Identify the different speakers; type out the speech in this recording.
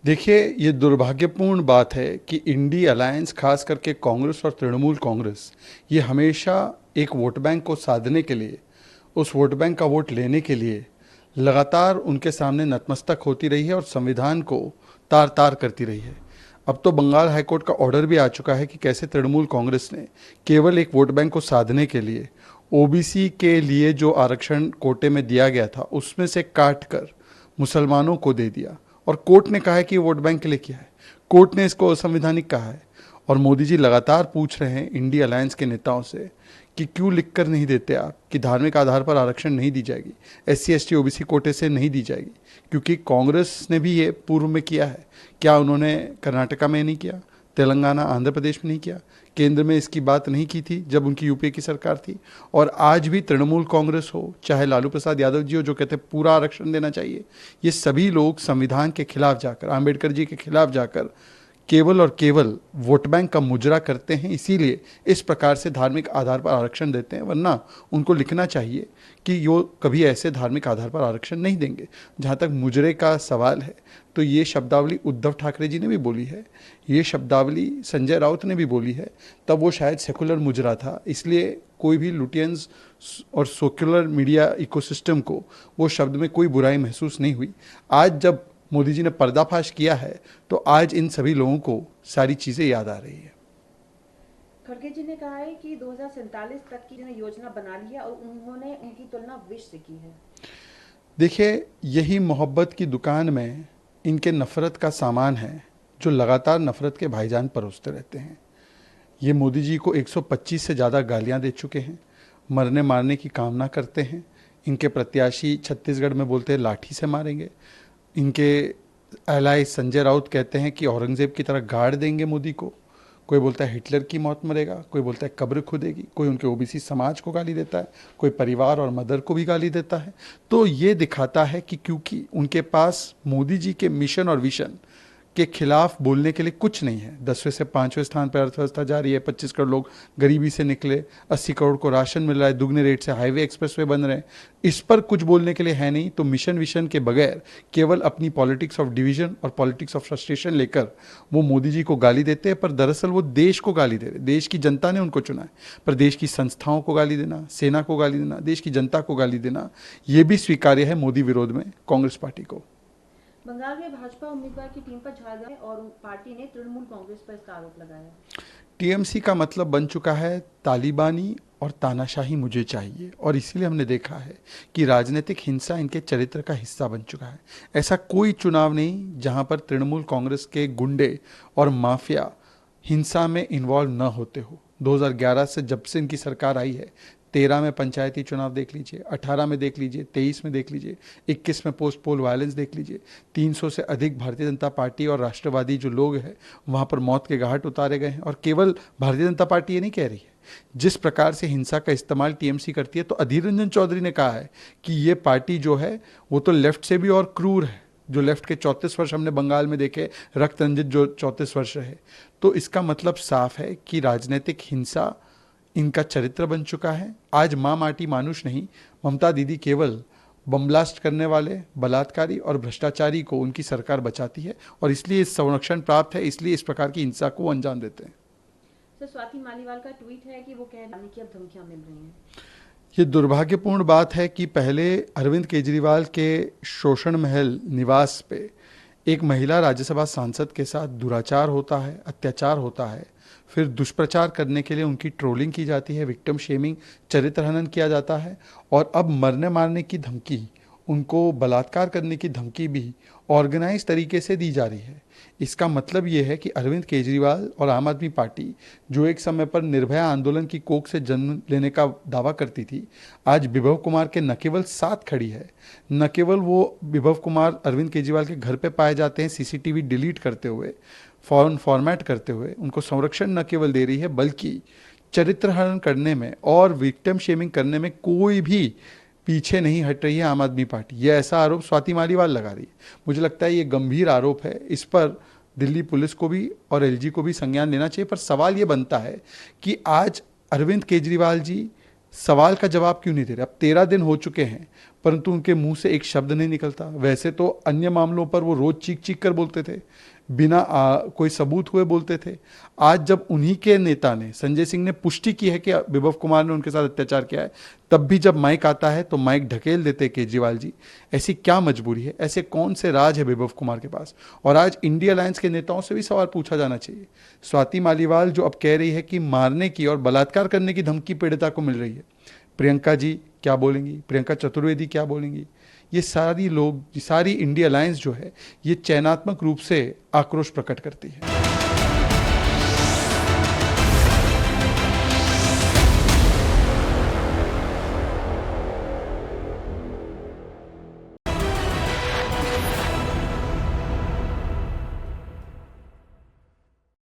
Speaker 1: देखिए, ये दुर्भाग्यपूर्ण बात है कि इंडी अलायंस, खास करके कांग्रेस और तृणमूल कांग्रेस, ये हमेशा एक वोट बैंक को साधने के लिए, उस वोट बैंक का वोट लेने के लिए लगातार उनके सामने नतमस्तक होती रही है और संविधान को तार तार करती रही है। अब तो बंगाल हाईकोर्ट का ऑर्डर भी आ चुका है कि कैसे तृणमूल कांग्रेस ने केवल एक वोट बैंक को साधने के लिए ओबीसी के लिए जो आरक्षण कोटे में दिया गया था उसमें से काट कर मुसलमानों को दे दिया, और कोर्ट ने कहा है कि ये वोट बैंक के लिए किया है। कोर्ट ने इसको असंवैधानिक कहा है। और मोदी जी लगातार पूछ रहे हैं इंडी अलायंस के नेताओं से कि क्यों लिखकर नहीं देते आप कि धार्मिक आधार पर आरक्षण नहीं दी जाएगी, एससी एसटी ओबीसी कोटे से नहीं दी जाएगी, क्योंकि कांग्रेस ने भी ये पूर्व में किया है। क्या उन्होंने कर्नाटका में नहीं किया, तेलंगाना आंध्र प्रदेश में नहीं किया, केंद्र में इसकी बात नहीं की थी जब उनकी यूपीए की सरकार थी? और आज भी तृणमूल कांग्रेस हो चाहे लालू प्रसाद यादव जी हो, जो कहते हैं पूरा आरक्षण देना चाहिए, ये सभी लोग संविधान के खिलाफ जाकर, आम्बेडकर जी के खिलाफ जाकर केवल और केवल वोट बैंक का मुजरा करते हैं। इसीलिए इस प्रकार से धार्मिक आधार पर आरक्षण देते हैं, वरना उनको लिखना चाहिए कि यो कभी ऐसे धार्मिक आधार पर आरक्षण नहीं देंगे। जहाँ तक मुजरे का सवाल है, तो ये शब्दावली उद्धव ठाकरे जी ने भी बोली है, ये शब्दावली संजय राउत ने भी बोली है। तब वो शायद सेकुलर मुजरा था, इसलिए कोई भी लुटियंस और सेकुलर मीडिया इकोसिस्टम को वो शब्द में कोई बुराई महसूस नहीं हुई। आज जब मोदी जी ने पर्दाफाश किया है, तो आज इन सभी लोगों को सारी चीज़ें याद आ रही है।
Speaker 2: खड़गे जी ने कहा है कि 2047 तक की योजना बना ली है और उन्होंने उनकी तुलना विश से की है।
Speaker 1: देखिए, यही मोहब्बत की दुकान में इनके नफ़रत का सामान है, जो लगातार नफ़रत के भाईजान परोसते रहते हैं। ये मोदी जी को 125 से ज़्यादा गालियां दे चुके हैं, मरने मारने की कामना करते हैं। इनके प्रत्याशी छत्तीसगढ़ में बोलते हैं लाठी से मारेंगे। इनके एलाय संजय राउत कहते हैं कि औरंगजेब की तरह गाड़ देंगे मोदी को। कोई बोलता है हिटलर की मौत मरेगा, कोई बोलता है कब्र खुदेगी, कोई उनके ओबीसी समाज को गाली देता है, कोई परिवार और मदर को भी गाली देता है। तो ये दिखाता है कि क्योंकि उनके पास मोदी जी के मिशन और विजन के खिलाफ बोलने के लिए कुछ नहीं है। 10वें से 5वें स्थान पर अर्थव्यवस्था जा रही है, 25 करोड़ लोग गरीबी से निकले, 80 करोड़ को राशन मिल रहा है, दुगने रेट से हाईवे एक्सप्रेसवे बन रहे हैं, इस पर कुछ बोलने के लिए है नहीं। तो मिशन विशन के बगैर केवल अपनी पॉलिटिक्स ऑफ डिवीजन और पॉलिटिक्स ऑफ फ्रस्ट्रेशन लेकर वो मोदी जी को गाली देते हैं, पर दरअसल वो देश को गाली दे रहे। देश की जनता ने उनको चुना है, पर देश की संस्थाओं को गाली देना, सेना को गाली देना, देश की जनता को गाली देना, ये भी स्वीकार्य है मोदी विरोध में कांग्रेस पार्टी को।
Speaker 2: बंगाल में भाजपा उम्मीदवार की टीम पर झाड़ और पार्टी ने तृणमूल कांग्रेस पर इसका आरोप लगाया।
Speaker 1: टीएमसी का मतलब बन चुका है तालिबानी और तानाशाही मुझे चाहिए, और इसीलिए हमने देखा है कि राजनीतिक हिंसा इनके चरित्र का हिस्सा बन चुका है। ऐसा कोई चुनाव नहीं जहां पर तृणमूल कांग्रेस के गुंडे और माफिया हिंसा में इन्वॉल्व न होते हो। 2011 से जब से इनकी सरकार आई है, 13 में पंचायती चुनाव देख लीजिए, 18 में देख लीजिए, 23 में देख लीजिए, 21 में पोस्ट पोल वायलेंस देख लीजिए, 300 से अधिक भारतीय जनता पार्टी और राष्ट्रवादी जो लोग हैं वहाँ पर मौत के घाट उतारे गए हैं। और केवल भारतीय जनता पार्टी ये नहीं कह रही है, जिस प्रकार से हिंसा का इस्तेमाल टीएमसी करती है, तो अधीर रंजन चौधरी ने कहा है कि ये पार्टी जो है वो तो लेफ्ट से भी और क्रूर है। जो लेफ्ट के 34 वर्ष हमने बंगाल में देखे, रक्त रंजित जो 34 वर्ष रहे। तो इसका मतलब साफ है कि राजनीतिक हिंसा इनका चरित्र बन चुका है। आज माँ माटी मानुष नहीं, ममता दीदी केवल बम ब्लास्ट करने वाले, बलात्कारी और भ्रष्टाचारी को उनकी सरकार बचाती है, और इसलिए इस संरक्षण प्राप्त है, इसलिए इस प्रकार की हिंसा को अंजाम देते हैं।
Speaker 2: सर, स्वाति मालीवाल का ट्वीट है कि वो कह रहे हैं कि अब धमकियां मिल रही हैं।
Speaker 1: ये दुर्भाग्यपूर्ण बात है कि पहले अरविंद केजरीवाल के शोषण महल निवास पे एक महिला राज्यसभा सांसद के साथ दुराचार होता है, अत्याचार होता है, फिर दुष्प्रचार करने के लिए उनकी ट्रोलिंग की जाती है, विक्टिम शेमिंग, चरित्र हनन किया जाता है, और अब मरने मारने की धमकी, उनको बलात्कार करने की धमकी भी ऑर्गेनाइज तरीके से दी जा रही है। इसका मतलब ये है कि अरविंद केजरीवाल और आम आदमी पार्टी, जो एक समय पर निर्भया आंदोलन की कोख से जन्म लेने का दावा करती थी, आज विभव कुमार के न केवल साथ खड़ी है, न केवल वो विभव कुमार अरविंद केजरीवाल के घर पे पाए जाते हैं सीसीटीवी डिलीट करते हुए, फोन फॉर्मेट करते हुए, उनको संरक्षण न केवल दे रही है, बल्कि चरित्र हनन करने में और विक्टिम शेमिंग करने में कोई भी पीछे नहीं हट रही है आम आदमी पार्टी। यह ऐसा आरोप स्वाति मालीवाल लगा रही है। मुझे लगता है ये गंभीर आरोप है, इस पर दिल्ली पुलिस को भी और एलजी को भी संज्ञान लेना चाहिए। पर सवाल ये बनता है कि आज अरविंद केजरीवाल जी सवाल का जवाब क्यों नहीं दे रहे? अब 13 दिन हो चुके हैं, परंतु उनके मुंह से एक शब्द नहीं निकलता। वैसे तो अन्य मामलों पर वो रोज चीख चीख कर बोलते थे, बिना कोई सबूत हुए बोलते थे। आज जब उन्हीं के नेता ने, संजय सिंह ने पुष्टि की है कि विभव कुमार ने उनके साथ अत्याचार किया है, तब भी जब माइक आता है तो माइक ढकेल देते केजरीवाल जी। ऐसी क्या मजबूरी है, ऐसे कौन से राज है विभव कुमार के पास? और आज इंडिया अलायंस के नेताओं से भी सवाल पूछा जाना चाहिए। स्वाति मालीवाल जो अब कह रही है कि मारने की और बलात्कार करने की धमकी पीड़िता को मिल रही है, प्रियंका जी क्या बोलेंगी, प्रियंका चतुर्वेदी क्या बोलेंगी? ये सारी इंडिया अलायंस जो है, ये चयनात्मक रूप से आक्रोश प्रकट करती है।